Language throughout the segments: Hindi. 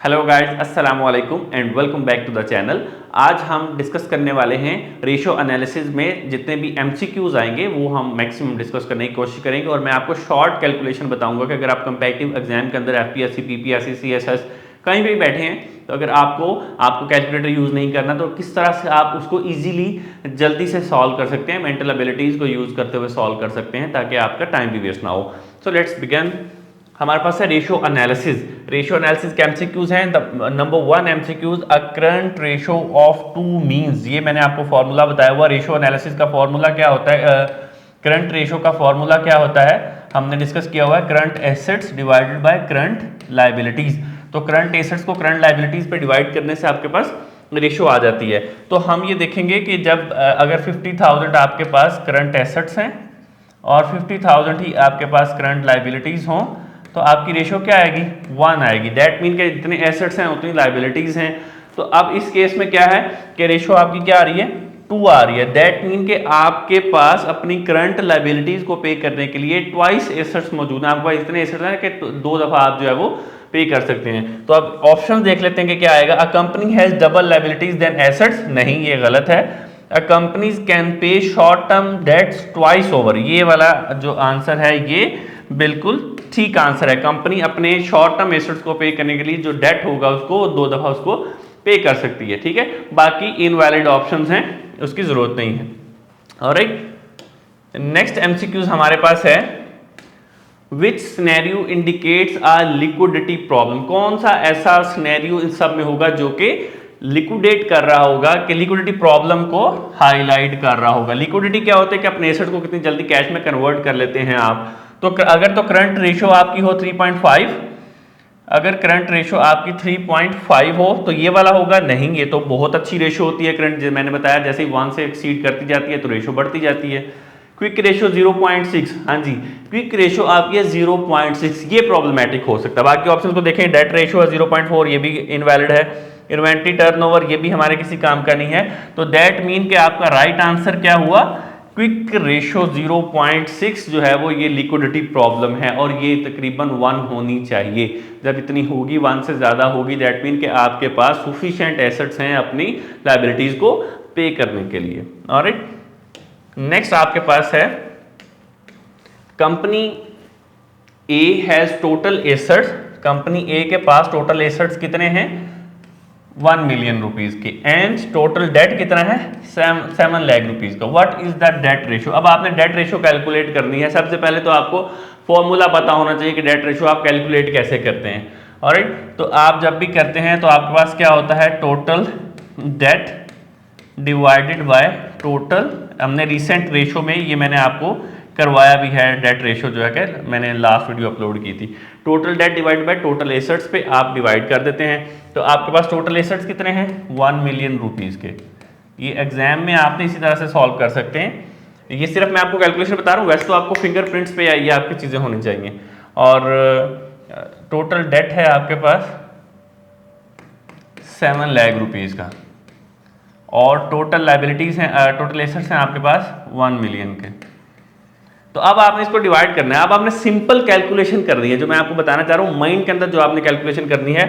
हेलो गाइस, अस्सलाम वालेकुम and welcome back to the channel. आज हम डिस्कस करने वाले हैं रेशो एनालिसिस में जितने भी एमसीक्यूज आएंगे वो हम मैक्सिमम डिस्कस करने की कोशिश करेंगे और मैं आपको शॉर्ट कैलकुलेशन बताऊंगा कि अगर आप कंपैरेटिव एग्जाम के अंदर एफपीएससी, पीपीएससी, सीएसएस कहीं भी बैठे हैं तो अगर आपको कैलकुलेटर यूज़ नहीं करना तो किस तरह से आप उसको ईजिली जल्दी से सॉल्व कर सकते हैं, मेंटल एबिलिटीज़ को यूज़ करते हुए सॉल्व कर सकते हैं ताकि आपका टाइम भी वेस्ट ना हो। So let's begin. हमारे पास है रेशियो एनालिसिस। रेशियो एनालिसिस के एमसीक्यूज हैं। Number 1 MCQs, a current ratio of two means. ये मैंने आपको फॉर्मूला बताया हुआ। रेशियो एनालिसिस का फॉर्मूला क्या होता है, करंट रेशियो का फॉर्मूला क्या होता है, हमने डिस्कस किया हुआ है, current assets divided by current liabilities. तो करंट एसेट्स को करंट लायबिलिटीज पे डिवाइड करने से आपके पास रेशियो आ जाती है। तो हम ये देखेंगे कि जब अगर 50,000 आपके पास करंट एसेट्स हैं और 50,000 ही आपके पास करंट लायबिलिटीज हों तो आपकी रेशियो क्या आएगी, 1 आएगी। दैट मीन के जितने एसेट्स हैं उतनी लायबिलिटीज हैं। तो अब इस केस में क्या है कि रेशियो आपकी क्या आ रही है, 2 आ रही है। दैट मीन के आपके पास अपनी करंट लायबिलिटीज को पे करने के लिए ट्वाइस एसेट्स मौजूद हैं। आपके पास इतने एसेट्स हैं कि 2 दफा आप जो है वो पे कर सकते हैं। तो अब ऑप्शन देख लेते हैं कि क्या आएगा। A company has double liabilities than assets, नहीं ये गलत है। A company can pay short term debts twice over, ये वाला जो आंसर है ये बिल्कुल ठीक आंसर है। कंपनी अपने शॉर्ट टर्म एसेट्स को पे करने के लिए जो डेट होगा उसको 2 दफा उसको पे कर सकती है। ठीक है, बाकी इनवैलिड ऑप्शंस हैं, उसकी जरूरत नहीं है। ऑलराइट, नेक्स्ट एमसीक्यूज हमारे पास है, which scenario indicates a liquidity problem. कौन सा ऐसा सिनेरियो इन सब में होगा जो कि लिक्विडेट कर रहा होगा, कि लिक्विडिटी प्रॉब्लम को हाईलाइट कर रहा होगा। लिक्विडिटी क्या होता है कि अपने एसेट को कितनी जल्दी कैश में कन्वर्ट कर लेते हैं आप। तो अगर तो करंट रेशियो आपकी हो 3.5, अगर करंट रेशियो आपकी 3.5 हो तो ये वाला होगा, नहीं ये तो बहुत अच्छी रेशियो होती है करंट, मैंने बताया जैसे ही 1 से एक्सीड करती जाती है तो रेशियो बढ़ती जाती है। क्विक रेशियो 0.6, हाँ जी क्विक रेशियो आपकी है 0.6, ये प्रॉब्लमेटिक हो सकता है। बाकी ऑप्शन को देखें, डेट रेशियो है 0.4, ये भी इनवैलिड है। इन्वेंट्री टर्नओवर, ये भी हमारे किसी काम का नहीं है। तो दैट मीन के आपका राइट आंसर क्या हुआ, क्विक रेशियो 0.6 जो है वो ये लिक्विडिटी प्रॉब्लम है और ये तकरीबन 1 होनी चाहिए। जब इतनी होगी, 1 से ज़्यादा होगी, दैट मीन कि आपके पास सफिशिएंट एसेट्स हैं अपनी लायबिलिटीज को पे करने के लिए। ऑलराइट, नेक्स्ट आपके पास है, company A has total assets. Company A के पास टोटल एसेट्स कितने हैं, 1 मिलियन रुपीज की, एंड टोटल डेट कितना है, 7 लाख रुपीज का। What is the debt ratio. अब आपने डेट रेशियो कैलकुलेट करनी है। सबसे पहले तो आपको फॉर्मूला पता होना चाहिए कि डेट रेशियो आप कैलकुलेट कैसे करते हैं। ऑलराइट, तो आप जब भी करते हैं तो आपके पास क्या होता है, total date divided by total, हमने रिसेंट रेशियो में ये मैंने आपको करवाया भी है, डेट रेशियो जो है कि मैंने लास्ट वीडियो अपलोड की थी। Total date divide by total assets पे आप डिवाइड कर देते हैं। तो आपके पास टोटल एसेट्स कितने हैं, 1 मिलियन रुपीज के। ये एग्जाम में आपने इसी तरह से सॉल्व कर सकते हैं। ये सिर्फ मैं आपको कैलकुलेशन बता रहा हूँ, वैसे तो आपको फिंगरप्रिंट्स पे ये आपकी चीज़ें होनी चाहिए। और टोटल डेट है आपके पास 7 लाख रुपीज़ का और टोटल लाइबिलिटीज़ हैं, टोटल एसेट्स हैं आपके पास 1 मिलियन के। तो अब आपने इसको डिवाइड करना है। अब आपने सिंपल कैलकुलेशन करनी है, जो मैं आपको बताना चाह रहा हूँ। माइंड के अंदर जो आपने कैलकुलेशन करनी है,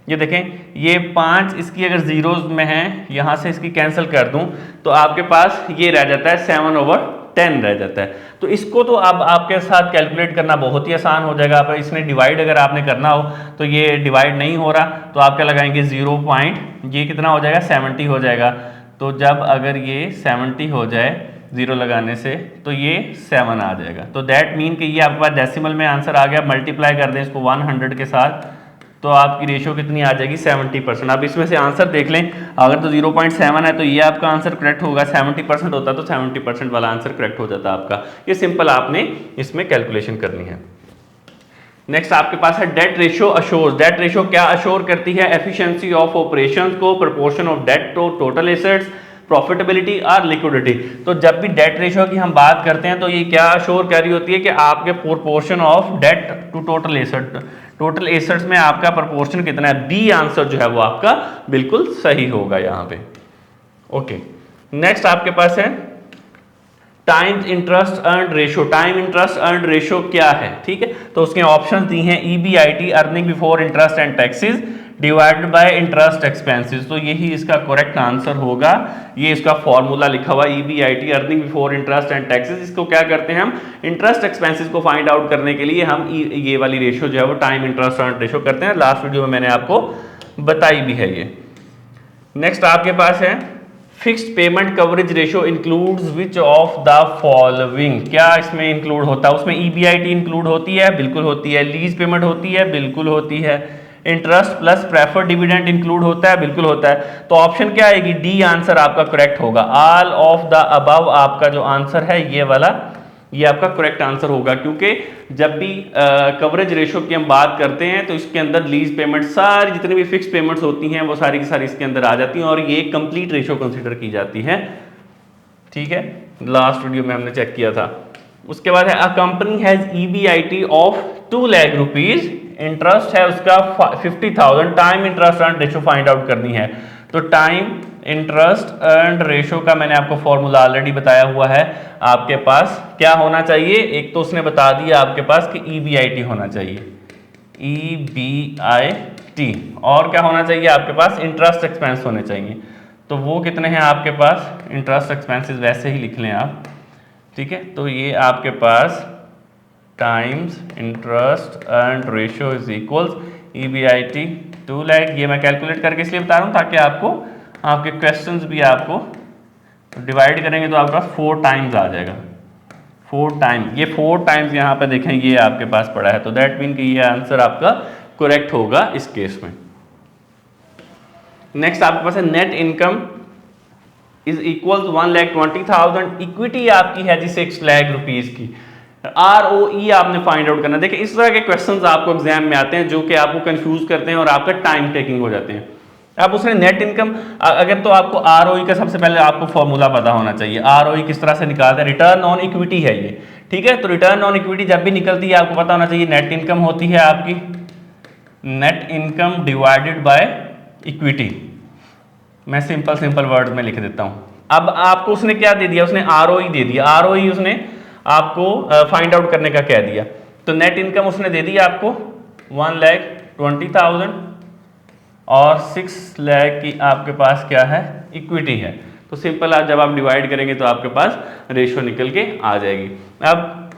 ये देखें, ये 5 इसकी अगर जीरोज में है, यहाँ से इसकी कैंसिल कर दूं तो आपके पास ये रह जाता है 7/10 रह जाता है। तो इसको तो अब आपके साथ कैलकुलेट करना बहुत ही आसान हो जाएगा। आप इसमें डिवाइड अगर आपने करना हो तो ये डिवाइड नहीं हो रहा तो आप क्या लगाएंगे, 0 पॉइंट, ये कितना हो जाएगा, 70 हो जाएगा। तो जब अगर ये 70 हो जाए 0 लगाने से तो ये 7 आ जाएगा। तो दैट मीन कि ये आपके पास डेसिमल में आंसर आ गया। मल्टीप्लाई कर दें इसको 100 के साथ तो आपकी रेशियो कितनी आ जाएगी, 70%। आप इसमें से आंसर देख लें, अगर तो 0.7 है तो ये आपका आंसर करेक्ट होगा, 70% होता तो 70% वाला आंसर करेक्ट हो जाता आपका। ये सिंपल आपने इसमें कैलकुलेशन करनी है। नेक्स्ट आपके पास है debt ratio assures. Debt ratio क्या अश्योर करती है, एफिशिएंसी ऑफ ऑपरेशंस को, proportion of debt to total assets, profitability और लिक्विडिटी। तो जब भी डेट रेशियो की हम बात करते हैं तो ये क्या अश्योर कर रही होती है कि आपके proportion of debt to total asset, total assets में आपका प्रोपोर्शन कितना है। बी आंसर जो है वो आपका बिल्कुल सही होगा यहाँ पे। ओके, नेक्स्ट आपके पास है times interest earned ratio. Time interest earned ratio क्या है, ठीक है, तो उसके ऑप्शन दी हैं, EBIT, earning before interest and taxes, divided by interest expenses, तो यही इसका करेक्ट आंसर होगा। ये इसका फॉर्मूला लिखा हुआ EBIT, earning before interest and taxes. इसको क्या करते हैं हम, इंटरेस्ट एक्सपेंसेस को फाइंड आउट करने के लिए हम ये वाली रेशियो जो है वो टाइम इंटरेस्ट अर्न रेशियो करते हैं। लास्ट वीडियो में मैंने आपको बताई भी है ये। नेक्स्ट आपके पास है fixed payment coverage ratio includes which of the following, क्या इसमें इंक्लूड होता है? उसमें EBIT इंक्लूड होती है, बिल्कुल होती है। लीज पेमेंट होती है, बिल्कुल होती है। Interest plus preferred dividend include होता है, बिल्कुल होता है। तो ऑप्शन क्या आएगी? डी आंसर आपका करेक्ट होगा। ऑल ऑफ द अबव आपका जो आंसर है ये वाला, ये आपका करेक्ट आंसर होगा, क्योंकि जब भी कवरेज रेशियो की हम बात करते हैं तो इसके अंदर लीज पेमेंट, सारी जितनी भी फिक्स पेमेंट्स होती हैं वो सारी की सारी इसके अंदर आ जाती हैं और ये कंप्लीट रेशियो कंसीडर की जाती है। ठीक है, लास्ट वीडियो में हमने चेक किया था। उसके बाद है a company has EBIT of 2 lakh rupees, interest है उसका 50,000, time interest earned ratio find out करनी है। तो टाइम इंटरेस्ट अर्न रेशियो का मैंने आपको फॉर्मूला ऑलरेडी बताया हुआ है। आपके पास क्या होना चाहिए? एक तो उसने बता दिया आपके पास कि EBIT होना चाहिए, EBIT, और क्या होना चाहिए आपके पास? इंटरेस्ट एक्सपेंस होने चाहिए। तो वो कितने हैं आपके पास? इंटरेस्ट एक्सपेंसेस वैसे ही लिख लें आप, ठीक है। तो ये आपके पास times interest earned ratio is equals EBIT 2 lakh. ये मैं कैलकुलेट करके इसलिए बता रहा हूँ ताकि आपको आपके क्वेश्चंस भी आपको डिवाइड करेंगे तो आपके पास 4 टाइम्स आ जाएगा, 4 टाइम। ये 4 टाइम्स यहाँ पे देखें ये आपके पास पड़ा है, तो दैट मीन कि ये आंसर आपका करेक्ट होगा इस केस में। नेक्स्ट आपके पास है net income is equal 1,20,000, equity आपकी है जी 6 लाख रुपीज की। ROE आपने फाइंड आउट करना। देखिए इस तरह के क्वेश्चंस आपको एग्जाम में आते हैं जो कि आपको कंफ्यूज करते हैं और आपका टाइम टेकिंग हो जाते हैं। अब उसने नेट इनकम, अगर तो आपको ROE का सबसे पहले आपको फॉर्मूला पता होना चाहिए। ROE किस तरह से निकालते हैं? रिटर्न ऑन इक्विटी है ये, ठीक है। तो रिटर्न ऑन इक्विटी जब भी निकलती है आपको पता होना चाहिए नेट इनकम होती है आपकी net income divided by equity. मैं सिंपल वर्ड में लिख देता हूं। अब आपको उसने क्या दे दिया? उसने ROE दे दिया। ROE उसने आपको फाइंड आउट करने का कह दिया। तो नेट इनकम उसने दे दिया आपको 1,20,000 और 6 लाख की आपके पास क्या है? इक्विटी है। तो सिंपल जब आप डिवाइड करेंगे तो आपके पास रेशियो निकल के आ जाएगी। अब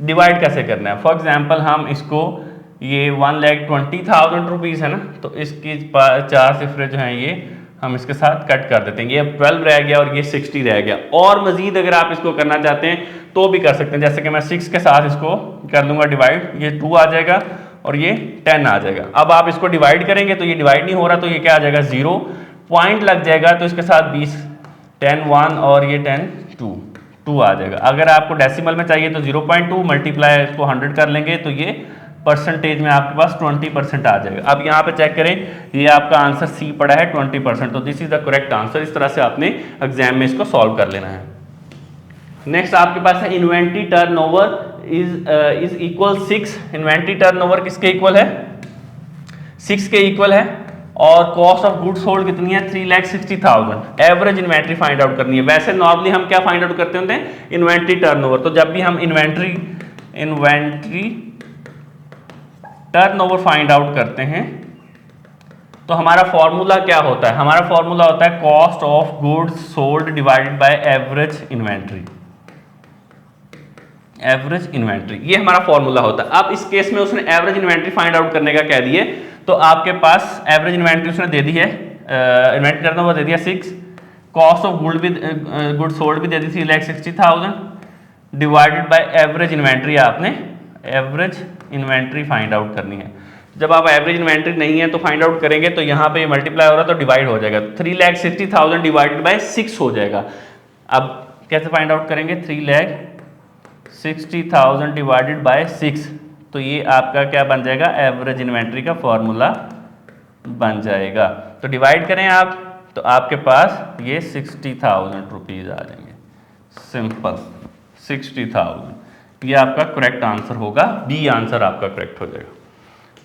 डिवाइड कैसे करना है? फॉर एग्जांपल हम इसको, ये 1,20,000 रुपीज़ है ना, तो इसकी 4 सिफरे जो हैं ये हम इसके साथ कट कर देते हैं। ये 12 रह गया और ये 60 रह गया। और मजीद अगर आप इसको करना चाहते हैं तो भी कर सकते हैं, जैसे कि मैं 6 के साथ इसको कर दूंगा डिवाइड, ये 2 आ जाएगा और ये 10 आ जाएगा। अब आप इसको डिवाइड करेंगे तो ये डिवाइड नहीं हो रहा, तो ये क्या आ जाएगा? 0 पॉइंट लग जाएगा, तो इसके साथ 20, 10 1 और ये 10 2 आ जाएगा। अगर आपको डेसिमल में चाहिए तो 0.2 मल्टीप्लाई इसको 100 कर लेंगे तो ये परसेंटेज में आपके पास 20% आ जाएगा। अब यहाँ पे चेक करें, ये आपका आंसर सी पड़ा है 20%, तो this is the correct answer. इस तरह से आपने एग्जाम में इसको सॉल्व कर लेना है। नेक्स्ट आपके पास है inventory turnover is equal 6। Inventory turnover किसके इक्वल है? 6 के इक्वल है। और कॉस्ट ऑफ गुड्स सोल्ड कितनी है? 3,60,000। एवरेज इन्वेंट्री फाइंड आउट करनी है। वैसे नॉर्मली हम क्या फाइंड आउट करते होते हैं? Inventory turnover. तो जब भी हम इन्वेंट्री टर्नओवर फाइंड आउट करते हैं तो हमारा फॉर्मूला क्या होता है? हमारा फॉर्मूला होता है cost of goods sold divided by average inventory. Average inventory ये हमारा फॉर्मूला होता है। अब इस केस में उसने एवरेज इन्वेंट्री फाइंड आउट करने का कह दिए, तो आपके पास एवरेज इन्वेंट्री उसने दे दी है, इन्वेंट्री टर्नओवर दे दिया 6, कॉस्ट ऑफ गुड सोल्ड भी दे दी 3,60,000 डिवाइडेड बाय एवरेज इन्वेंट्री। आपने एवरेज इन्वेंट्री फाइंड आउट करनी है। जब आप एवरेज इन्वेंट्री नहीं है तो फाइंड आउट करेंगे तो यहाँ पे मल्टीप्लाई हो रहा है तो डिवाइड हो जाएगा, 3,60,000 डिवाइडेड बाय 6 हो जाएगा। अब कैसे फाइंड आउट करेंगे? 3,60,000 डिवाइडेड बाय 6, तो ये आपका क्या बन जाएगा? एवरेज इन्वेंट्री का फॉर्मूला बन जाएगा। तो डिवाइड करें आप तो आपके पास ये 60,000 रुपीज़ आ जाएंगे। सिंपल 60,000, ये आपका करेक्ट आंसर होगा। बी आंसर आपका करेक्ट हो जाएगा।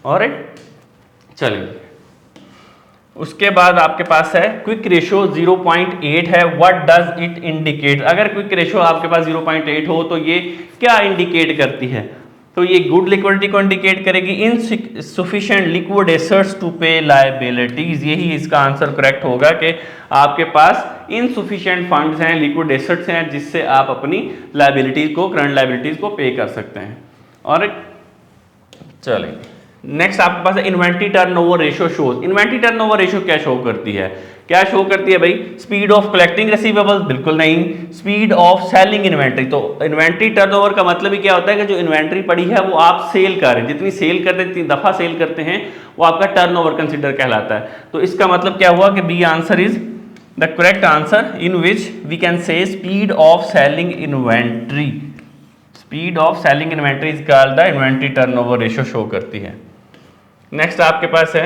और चलिए उसके बाद आपके पास है क्विक रेशियो 0.8 है। What does it indicate? अगर क्विक रेशियो आपके पास 0.8 हो तो ये क्या इंडिकेट करती है? तो ये गुड लिक्विडिटी को इंडिकेट करेगी। इनसफिशिएंट लिक्विड एसेट्स टू पे लायबिलिटीज, यही इसका आंसर करेक्ट होगा कि आपके पास इनसफिशिएंट फंड्स हैं, लिक्विड एसेट्स हैं, जिससे आप अपनी लायबिलिटीज को, करंट लायबिलिटीज को पे कर सकते हैं। और चलेंगे नेक्स्ट आपके पास inventory turnover ratio shows. Inventory turnover ratio क्या शो करती है? क्या शो करती है भाई? स्पीड ऑफ कलेक्टिंग रिसीवेबल्स, बिल्कुल नहीं। स्पीड ऑफ सेलिंग इन्वेंट्री, तो इन्वेंट्री टर्नओवर का मतलब ही क्या होता है कि जो इन्वेंट्री पड़ी है वो आप सेल कर रहे हैं, जितनी सेल करते हैं, जितनी दफा सेल करते हैं, वो आपका टर्नओवर कंसिडर कहलाता है। तो इसका मतलब क्या हुआ कि b answer is the correct answer in which we can say speed of selling inventory. Speed of selling inventory is called the inventory turnover ratio show करती है। नेक्स्ट आपके पास है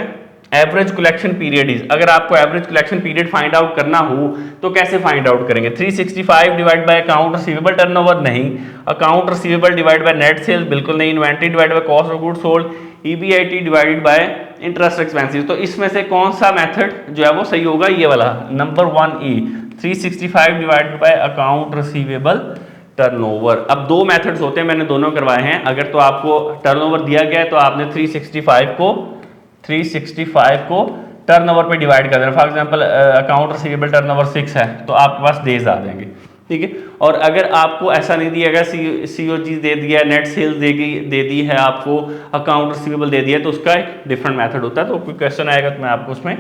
एवरेज कलेक्शन पीरियड इज। अगर आपको average collection period find out करना हो तो कैसे फाइंड आउट करेंगे? 365 divide by account receivable turnover, नहीं। Account receivable divide by net sales, बिल्कुल नहीं। Inventory divide by cost of goods sold, EBIT divided by interest expenses. तो इसमें से कौन सा मेथड जो है वो सही होगा? ये वाला number 1 A, 365 divided by account receivable turnover. अब दो मेथड्स होते हैं, मैंने दोनों करवाए हैं। अगर तो आपको टर्नओवर दिया गया है तो आपने 365 को टर्नओवर पे डिवाइड कर देना। For example account receivable turnover 6 है तो आपके पास डेज आ जाएंगे, ठीक है। और अगर आपको ऐसा नहीं दिया गया, सीओजी दे दिया है, नेट सेल्स दे दी है आपको, अकाउंट रिसीवेबल दे दिया है, तो उसका एक डिफरेंट मेथड होता है। तो कोई क्वेश्चन आएगा तो मैं आपको उसमें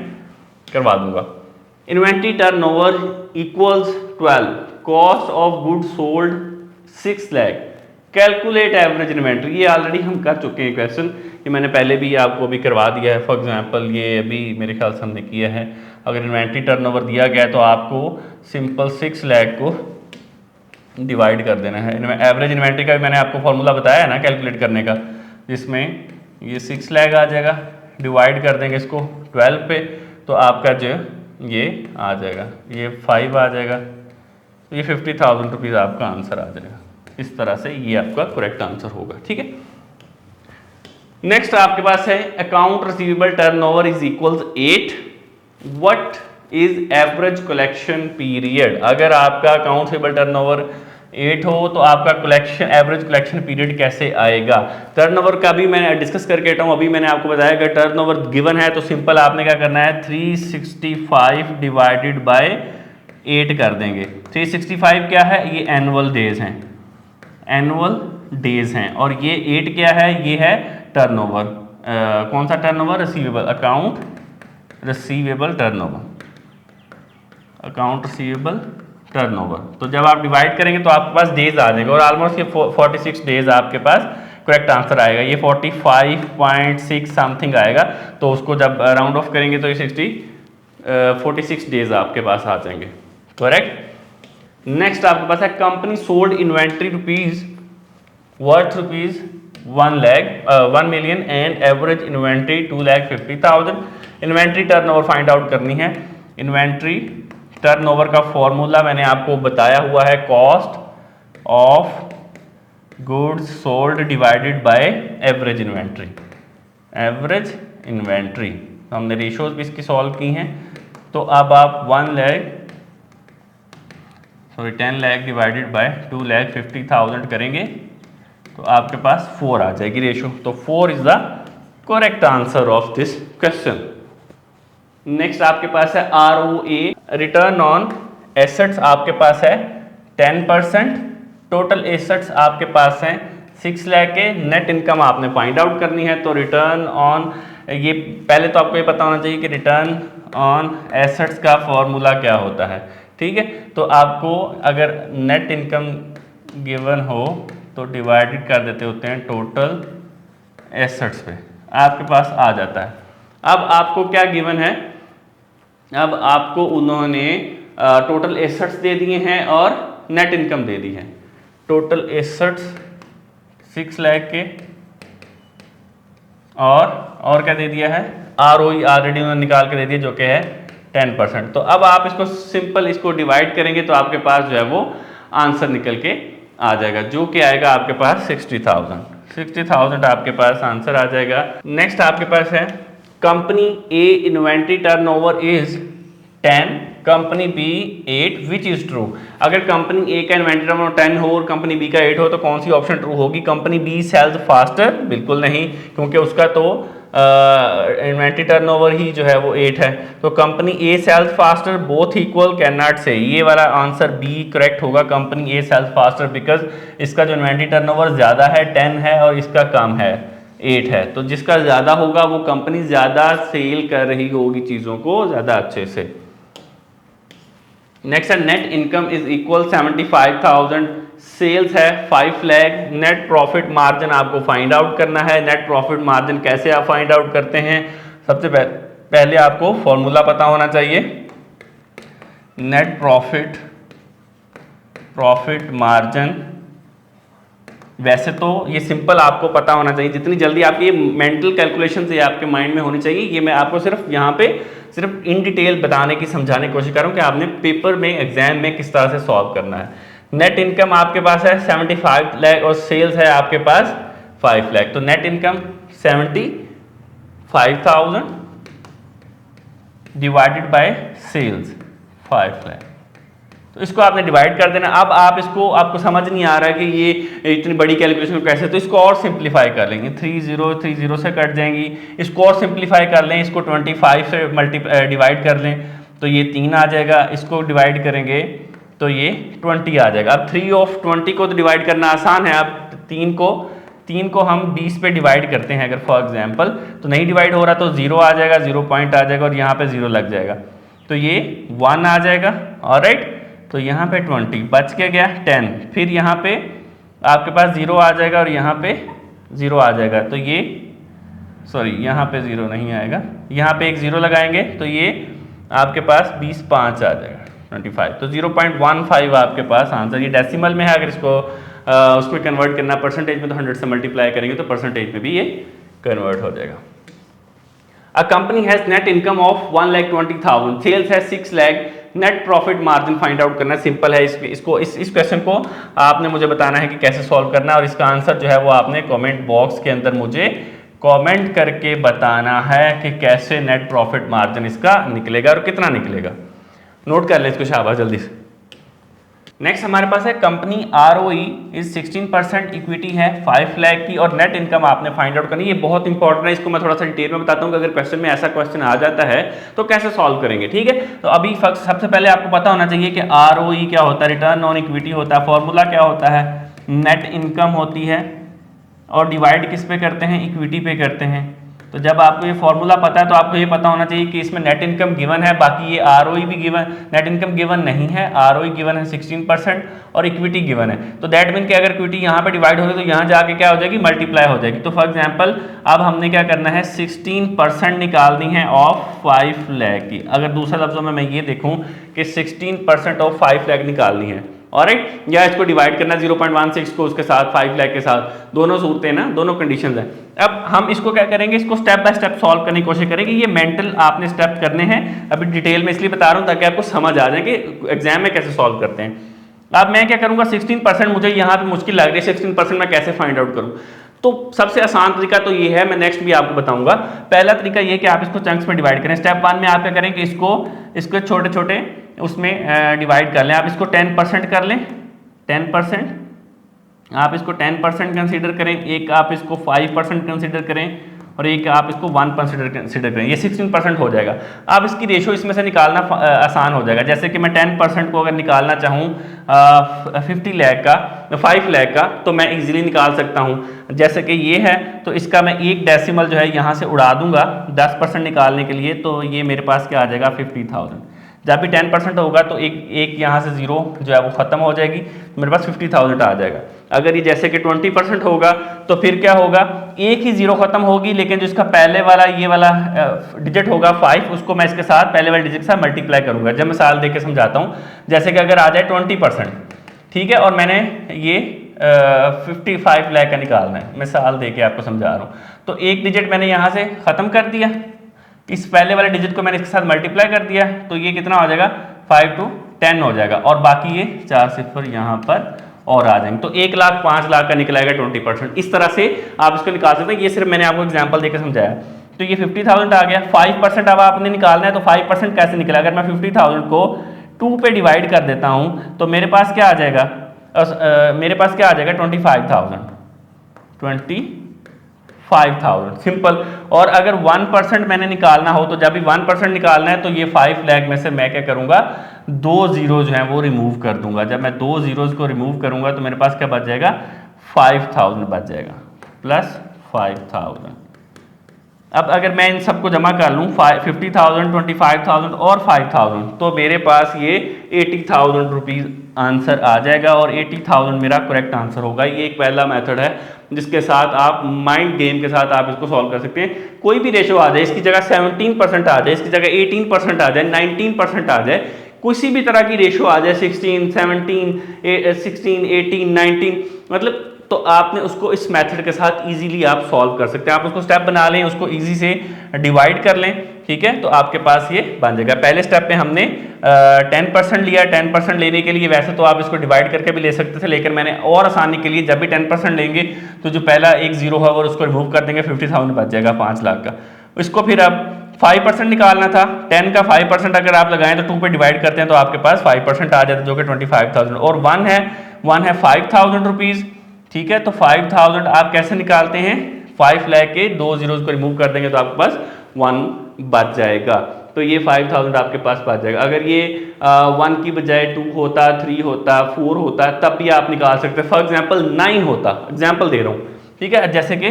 करवा दूंगा। Inventory turnover equals 12, cost of good sold 6 lakh, calculate average inventory. ये ऑलरेडी हम कर चुके हैं क्वेश्चन, ये मैंने पहले भी आपको अभी करवा दिया है। फॉर एग्जांपल ये अभी मेरे ख्याल से हमने किया है। अगर इन्वेंट्री टर्नओवर दिया गया है तो आपको सिंपल 6 लाख को डिवाइड कर देना है। एवरेज इन्वेंट्री का भी मैंने आपको फॉर्मूला बताया है ना कैलकुलेट करने का, जिसमें ये 6 लाख आ जाएगा, डिवाइड कर देंगे इसको 12 पे, तो आपका जो ये आ जाएगा, ये 5 आ जाएगा, तो ये 50,000 रुपीज़ आपका आंसर आ जाएगा। इस तरह से ये आपका करेक्ट आंसर होगा, ठीक है। नेक्स्ट आपके पास है account receivable turnover is equals 8, what is average collection period. अगर आपका अकाउंट रिसीवेबल टर्नओवर 8 हो तो आपका कलेक्शन एवरेज कलेक्शन पीरियड कैसे आएगा? टर्नओवर का भी मैं डिस्कस करके हटा हूं। अभी मैंने आपको बताया कि टर्नओवर गिवन है तो सिंपल आपने क्या करना है, 365 डिवाइडेड बाय 8 कर देंगे। 365 क्या है? ये एनुअल डेज हैं, एनुअल डेज हैं। और ये 8 क्या है? ये है टर्नओवर। कौन सा turnover? Receivable, account receivable turnover, account receivable turnover. तो जब आप डिवाइड करेंगे तो आपके पास डेज आ जाएगा, और ऑलमोस्ट ये 46 डेज आपके पास करेक्ट आंसर आएगा। ये 45.6 समथिंग आएगा, तो उसको जब राउंड ऑफ करेंगे तो ये 46 डेज आपके पास आ जाएंगे, करेक्ट। नेक्स्ट आपके पास है company sold inventory rupees worth rupees 1 million and average inventory 2,50,000। Inventory turnover find out करनी है। इन्वेंट्री टर्नओवर का फॉर्मूला मैंने आपको बताया हुआ है, cost of goods sold divided by average inventory, average inventory. तो हमने रेशियोज भी इसकी सॉल्व की हैं। तो अब आप 10 लाख डिवाइडेड बाय 2,50,000 करेंगे तो आपके पास 4 आ जाएगी रेशियो। तो 4 is the correct answer of this question. Next आपके पास है ROA, रिटर्न ऑन एसेट्स आपके पास है 10%, टोटल एसेट्स आपके पास हैं 6 लाख के, नेट इनकम आपने फाइंड आउट करनी है। तो रिटर्न ऑन, ये पहले तो आपको ये पता होना चाहिए कि रिटर्न ऑन एसेट्स का फॉर्मूला क्या होता है, ठीक है। तो आपको अगर नेट इनकम गिवन हो तो डिवाइडेड कर देते होते हैं टोटल एसेट्स पे, आपके पास आ जाता है। अब आपको क्या गिवन है? अब आपको उन्होंने टोटल एसेट्स दे दिए हैं और नेट इनकम दे दी है। टोटल एसेट्स 6 लाख के और क्या दे दिया है? ROE ऑलरेडी उन्होंने निकाल के दे दिया जो कि है 10%। तो अब आप इसको सिंपल इसको डिवाइड करेंगे तो आपके पास जो है वो आंसर निकल के आ जाएगा, जो कि आएगा आपके पास 60,000 आपके पास आंसर आ जाएगा। नेक्स्ट आपके पास है company A inventory turnover is 10, company B 8, which is true. अगर कंपनी ए का इन्वेंटरी टर्नओवर 10 हो और कंपनी बी का 8 हो तो कौन सी ऑप्शन ट्रू होगी? कंपनी बी सेल्स फास्टर, बिल्कुल नहीं, क्योंकि उसका तो इन्वेंटरी टर्नओवर ही जो है वो 8 है। तो company A sells faster, both equal, can not say. ये वाला आंसर बी करेक्ट होगा, company A sells faster, because इसका जो इन्वेंटरी टर्नओवर ज़्यादा है 10 है और इसका कम है 8 है। तो जिसका ज़्यादा होगा वो कंपनी ज़्यादा सेल कर रही होगी चीज़ों को ज़्यादा अच्छे से। नेक्स्ट है net income is equal 75,000, sales है 5 लाख, नेट प्रॉफिट मार्जिन आपको फाइंड आउट करना है। नेट प्रॉफिट मार्जिन कैसे आप फाइंड आउट करते हैं? सबसे पहले आपको फॉर्मूला पता होना चाहिए। नेट प्रॉफिट मार्जिन, वैसे तो ये सिंपल आपको पता होना चाहिए, जितनी जल्दी आपकी ये मेंटल कैलकुलेशन से आपके माइंड में होनी चाहिए। ये मैं आपको सिर्फ यहाँ पे सिर्फ इन डिटेल बताने की समझाने की कोशिश कर रहा हूँ कि आपने पेपर में एग्जाम में किस तरह से सॉल्व करना है। नेट इनकम आपके पास है 75 लाख और सेल्स है आपके पास 5 लाख। तो net income 75,000 divided by sales 5 lakh, तो इसको आपने डिवाइड कर देना। अब आप इसको, आपको समझ नहीं आ रहा है कि ये इतनी बड़ी कैलकुलेशन कैसे, तो इसको और सिंप्लीफाई कर लेंगे। 30 से कट जाएंगी, इसको और सिंप्लीफाई कर लें, इसको 25 से डिवाइड कर लें तो ये 3 आ जाएगा, इसको डिवाइड करेंगे तो ये 20 आ जाएगा। अब 3 ऑफ 20 को तो डिवाइड करना आसान है। अब 3 को हम 20 पे डिवाइड करते हैं अगर फॉर एग्जाम्पल, तो नहीं डिवाइड हो रहा तो 0 आ जाएगा, 0 पॉइंट आ जाएगा और यहाँ पे 0 लग जाएगा, तो ये 1 आ जाएगा। ऑलराइट, तो यहाँ पे 20 बच के गया 10, फिर यहाँ पे आपके पास 0 आ जाएगा और यहाँ पे 0 आ जाएगा, तो ये सॉरी यहाँ पे 0 नहीं आएगा, यहाँ पे एक 0 लगाएंगे तो ये आपके पास 20/5 आ जाएगा 25, तो 0.15 आपके पास आंसर। ये डेसिमल में है, अगर इसको उसमें कन्वर्ट करना परसेंटेज में तो 100 से मल्टीप्लाई करेंगे तो परसेंटेज में भी ये कन्वर्ट हो जाएगा। A company has net income of 1,20,000, sales है 6 lakh, net profit margin find out करना सिंपल है। इस क्वेश्चन को आपने मुझे बताना है कि कैसे सॉल्व करना है और इसका आंसर जो है वो आपने कमेंट बॉक्स के अंदर मुझे कमेंट करके बताना है कि कैसे नेट प्रॉफिट मार्जिन इसका निकलेगा और कितना निकलेगा। नोट कर ले इसको शाबाश जल्दी से। नेक्स्ट हमारे पास है कंपनी ROE इज 16%, इक्विटी है 5 लाख की और नेट इनकम आपने फाइंड आउट करनी है। ये बहुत इंपॉर्टेंट है, इसको मैं थोड़ा सा डिटेल में बताता हूँ कि अगर क्वेश्चन में ऐसा क्वेश्चन आ जाता है तो कैसे सॉल्व करेंगे। ठीक है, तो अभी सबसे पहले आपको पता होना चाहिए कि ROE क्या होता है, रिटर्न ऑन इक्विटी होता है, फॉर्मूला क्या होता है, नेट इनकम होती है और डिवाइड किस पे करते हैं, इक्विटी पे करते हैं। तो जब आपको ये फॉर्मूला पता है तो आपको ये पता होना चाहिए कि इसमें नेट इनकम गिवन है, बाकी ये ROE भी गिवन, नेट इनकम गिवन नहीं है, ROE गिवन है 16% और इक्विटी गिवन है। तो दैट मीन कि अगर इक्विटी यहाँ पे डिवाइड होगी तो यहाँ जाके क्या हो जाएगी, मल्टीप्लाई हो जाएगी। तो फॉर एग्जांपल अब हमने क्या करना है, 16% निकालनी है ऑफ 5 लाख की। अगर दूसरे लफ्जों में मैं ये देखूँ कि 16% ऑफ 5 लाख निकालनी है, ऑलराइट, या इसको डिवाइड करना 0.16 को उसके साथ 5 लाख के साथ, दोनों सूरतें ना, दोनों कंडीशंस हैं। अब हम इसको क्या करेंगे, इसको स्टेप बाय स्टेप सॉल्व करने की कोशिश करेंगे। ये मेंटल आपने स्टेप करने हैं, अभी डिटेल में इसलिए बता रहा हूं ताकि आपको समझ आ जाए कि एग्जाम में कैसे सॉल्व करते हैं। अब मैं क्या करूंगा, 16% मुझे यहाँ पे मुश्किल लग रही है, 16% मैं कैसे फाइंड आउट करूँ। तो सबसे आसान तरीका तो ये है, मैं नेक्स्ट भी आपको बताऊंगा। पहला तरीका ये कि आप इसको चंक्स में डिवाइड करें। स्टेप 1 में आप क्या करें कि इसको छोटे छोटे उसमें डिवाइड कर लें। आप इसको 10% कर लें, 10%, आप इसको 10% कंसीडर करें, एक आप इसको 5% कंसीडर करें और एक आप इसको 1% कंसीडर करें, ये 16% हो जाएगा। अब इसकी रेशो इसमें से निकालना आसान हो जाएगा। जैसे कि मैं 10% को अगर निकालना चाहूँ 50 लाख का, 5 लाख का, तो मैं इजीली निकाल सकता हूँ। जैसे कि ये है तो इसका मैं एक डेसिमल जो है यहाँ से उड़ा दूंगा 10% निकालने के लिए, तो ये मेरे पास क्या आ जाएगा, 50,000। जब भी 10% होगा तो एक यहाँ से 0 जो है वो खत्म हो जाएगी, मेरे पास 50,000 आ जाएगा। अगर ये जैसे कि 20% होगा तो फिर क्या होगा, एक ही 0 खत्म होगी, लेकिन जो इसका पहले वाला ये वाला डिजिट होगा 5, उसको मैं इसके साथ पहले वाले डिजिट के साथ मल्टीप्लाई करूंगा। जब मिसाल देके समझाता हूँ, जैसे कि अगर आ जाए 20%, ठीक है, और मैंने ये 55 लाख का निकालना है, मिसाल देके आपको समझा रहा हूँ, तो एक डिजिट मैंने यहाँ से खत्म कर दिया, इस पहले वाले डिजिट को मैंने इसके साथ मल्टीप्लाई कर दिया, तो ये कितना हो जाएगा, 5 to 10 हो जाएगा, और बाकी ये 4 सिफर यहाँ पर और आ जाएंगे, तो 1 लाख 5 लाख का निकलाएगा 20%। इस तरह से आप इसको निकाल सकते हैं। ये सिर्फ मैंने आपको एग्जांपल देकर समझाया। तो ये 50,000 आ गया। 5% अब आपने निकालना है, तो 5% कैसे निकला? अगर मैं 50,000 को 2 पे डिवाइड कर देता हूँ तो मेरे पास क्या आ जाएगा? मेरे पास क्या आ जाएगा? 25,000 सिंपल। और अगर 1% मैंने निकालना हो तो जब भी 1% निकालना है तो ये 5 लाख में से मैं क्या करूंगा? 2 जीरो जो है वो रिमूव कर दूंगा। जब मैं 2 जीरोज को रिमूव करूंगा तो मेरे पास क्या बच जाएगा? 5,000 बच जाएगा प्लस 5,000। अब अगर मैं इन सबको जमा कर लूँ 50,000, 25,000 और 5,000 तो मेरे पास ये 80,000 रुपीज़ आंसर आ जाएगा और 80,000 मेरा करेक्ट आंसर होगा। ये एक पहला मेथड है जिसके साथ आप माइंड गेम के साथ आप इसको सॉल्व कर सकते हैं। कोई भी रेशो आ जाए, इसकी जगह 17% आ जाए, इसकी जगह 18% आ जाए, 19% आ जाए, किसी भी तरह की रेशो आ जाए 16, 17, 16, 18, 19, मतलब तो आपने उसको इस मेथड के साथ इजीली आप सॉल्व कर सकते हैं। आप उसको स्टेप बना लें, उसको इजी से डिवाइड कर लें, ठीक है, तो आपके पास ये बन जाएगा। पहले स्टेप में हमने 10% लिया। 10% लेने के लिए वैसे तो आप इसको डिवाइड करके भी ले सकते थे, लेकिन मैंने और आसानी के लिए जब भी 10% लेंगे तो जो पहला एक जीरो है और उसको रिमूव कर देंगे, 50,000 बच जाएगा 5 लाख का। इसको फिर अब 5% निकालना था। 10 का 5% अगर आप लगाएं तो 2 पे डिवाइड करते हैं तो आपके पास 5% आ जाता है जो कि 25,000 और 1 है 5,000 रुपीज़, ठीक है। तो 5,000 आप कैसे निकालते हैं? 5 लाख के 2 जीरोज को रिमूव कर देंगे तो आपके पास 1 बच जाएगा। तो ये 5,000 आपके पास बच जाएगा। अगर ये 1 की बजाय 2 होता, 3 होता, 4 होता तब भी आप निकाल सकते। फॉर एग्जाम्पल 9 होता, एग्जाम्पल दे रहा हूँ, ठीक है। जैसे कि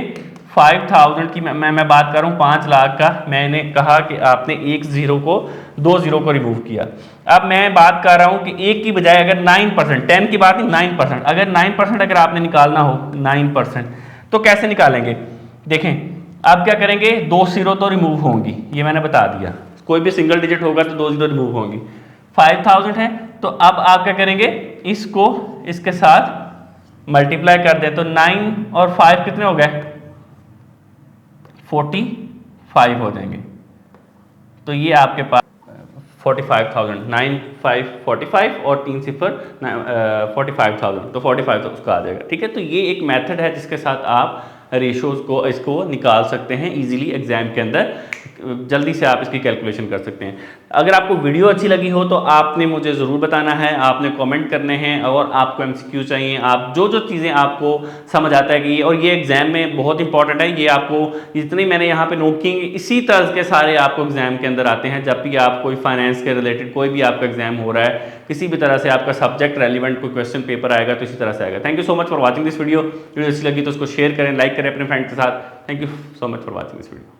5,000 की मैं बात कर रहा हूँ 5 लाख का, मैंने कहा कि आपने एक जीरो को 2 जीरो को रिमूव किया। अब मैं बात कर रहा हूँ कि एक की बजाय अगर 9%, 10 की बात नहीं 9%, अगर 9% अगर आपने निकालना हो 9% तो कैसे निकालेंगे? देखें, आप क्या करेंगे? 2 जीरो तो रिमूव होंगी, ये मैंने बता दिया। कोई भी सिंगल डिजिट होगा तो 2 जीरो रिमूव होंगी। 5,000 है तो अब आप क्या करेंगे? इसको इसके साथ मल्टीप्लाई कर दें तो 9 और 5 कितने हो गए? 45 हो जाएंगे। तो ये आपके पास 45,000, 9 5 45 और 3 सिफर 45,000, तो 45 तो उसका आ जाएगा, ठीक है। तो ये एक मेथड है जिसके साथ आप रेशोज को इसको निकाल सकते हैं इजीली एग्जाम के अंदर। जल्दी से आप इसकी कैलकुलेशन कर सकते हैं। अगर आपको वीडियो अच्छी लगी हो तो आपने मुझे ज़रूर बताना है, आपने कमेंट करने हैं और आपको एमसीक्यू चाहिए। आप जो जो चीज़ें आपको समझ आता है कि और ये एग्जाम में बहुत इंपॉर्टेंट है, ये आपको जितनी मैंने यहाँ पे नोट की इसी तरह के सारे आपको एग्जाम के अंदर आते हैं। जब भी आप कोई फाइनेंस के रिलेटेड कोई भी आपका एग्जाम हो रहा है, किसी भी तरह से आपका सब्जेक्ट रेलिवेंट कोई क्वेश्चन पेपर आएगा तो इसी तरह से आएगा। Thank you so much for watching this video. Video अच्छी लगी तो उसको शेयर करें, लाइक करें अपने फ्रेंड के साथ। Thank you so much for watching this video.